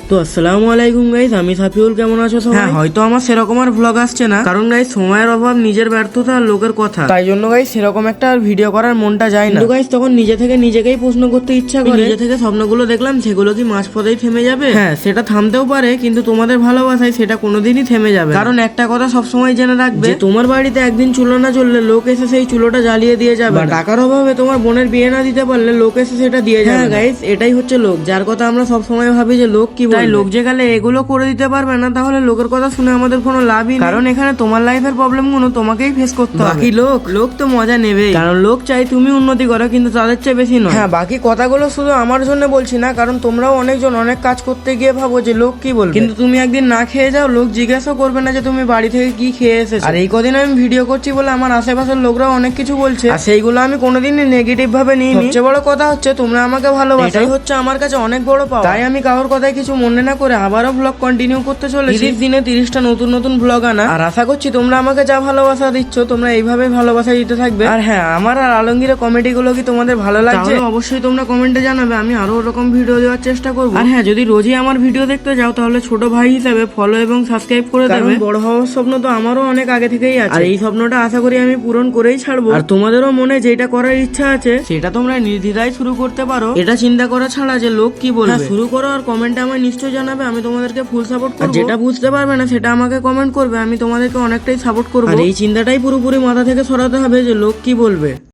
তো আসসালামু আলাইকুম গাইস, আমি সাফিউল। কেমন আছো সবাই? হ্যাঁ, হয়তো আমার সেরকম আর ভ্লগ আসছে না, কারণ গাইস সময়ের অভাব, নিজের ব্যর্থতা আর লোকের কথা, তাই জন্য গাইস সেরকম একটা ভিডিও করার মনটা যায় না। কিন্তু গাইস তখন নিজে থেকে নিজেকেই প্রশ্ন করতে ইচ্ছা করে, নিজে থেকে স্বপ্নগুলো দেখলাম সেগুলো কি মাঝপথেই থেমে যাবে? হ্যাঁ, সেটা থামতেও পারে, কিন্তু তোমাদের ভালোবাসায় সেটা কোনোদিনই থেমে যাবে। কারণ একটা কথা সবসময় জেনে রাখবে, যে তোমার বাড়িতে একদিন চুলো না জ্বললে লোক এসে সেই চুলোটা জ্বালিয়ে দিয়ে যাবে। বা টাকার অভাবে তোমার বোনের বিয়ে না দিতে পারলে লোক এসে সেটা দিয়ে যাবে। হ্যাঁ গাইস, এটাই হচ্ছে লোক, যার কথা আমরা সবসময় ভাবি যে লোক কি বলবে। তাই লোক যে গেলে এগুলো করে দিতে পারবে না, তাহলে লোকের কথা শুনে আমাদের কোনো লাভই নেই। কারণ এখানে তোমার লাইফের প্রবলেম গুলো তোমাকেই ফেস করতে হবে। বাকি লোক তো মজা নেবেই, কারণ লোক চাই তুমি উন্নতি করো, কিন্তু তাদের চেয়ে বেশি নয়। হ্যাঁ, বাকি কথাগুলো শুধু আমার জন্য বলছি না, কারণ তোমরাও অনেকজন অনেক কাজ করতে গিয়ে ভাবো যে লোক কি বলবে, কিন্তু তুমি একদিন না খেয়ে যাও, লোক জিজ্ঞাসা করবে না যে তুমি বাড়ি থেকে কি খেয়ে এসেছো। আর এই কদিন আমি ভিডিও করছি বলে আমার আশেপাশের লোকরাও অনেক কিছু বলছে, আর সেইগুলো আমি কোনোদিনই নেগেটিভ ভাবে নিইনি। সবচেয়ে বড় কথা হচ্ছে তোমরা আমাকে ভালোবাসো, এটাই হচ্ছে আমার কাছে অনেক বড় পাওয়া। তাই আমি কারোর কথায় কিছু মনে না করে আবারও ব্লগ কন্টিনিউ করতে চলেছি। 30 দিনে 30টা নতুন ব্লগ আনা, আর আশা করছি তোমরা আমাকে যা ভালোবাসা দিচ্ছ তোমরা এইভাবে ভালোবাসা দিতে থাকবে। আর হ্যাঁ, আমার আর আলমগীরের কমেডি গুলো কি তোমাদের ভালো লাগছে? অবশ্যই তোমরা কমেন্টে জানাবে, আমি আরো ওরকম ভিডিও দেওয়ার চেষ্টা করবো। আর হ্যাঁ, যদি রোজই আমার ভিডিও দেখতে যাও তাহলে ছোট ভাই হিসেবে ফলো এবং সাবস্ক্রাইব করে দেবে। বড় হওয়ার স্বপ্ন তো আমারও অনেক আগে থেকেই আছে, আর এই স্বপ্নটা আশা করি আমি পূরণ করেই ছাড়বো। আর তোমাদেরও মনে যেটা করার ইচ্ছা আছে সেটা তোমরা নির্দ্বিধায় শুরু করতে পারো, এটা চিন্তা করা ছাড়া যে লোক কি বলবে। শুরু করো, আর কমেন্টে আমায় নিশ্চয়ই জানাবে, আমি তোমাদেরকে ফুল সাপোর্ট করবো। যেটা বুঝতে পারবে না সেটা আমাকে কমেন্ট করবে, আমি তোমাদেরকে অনেকটাই সাপোর্ট করবো। আর এই চিন্তাটাই পুরোপুরি মাথা থেকে সরাতে হবে যে লোক কি বলবে।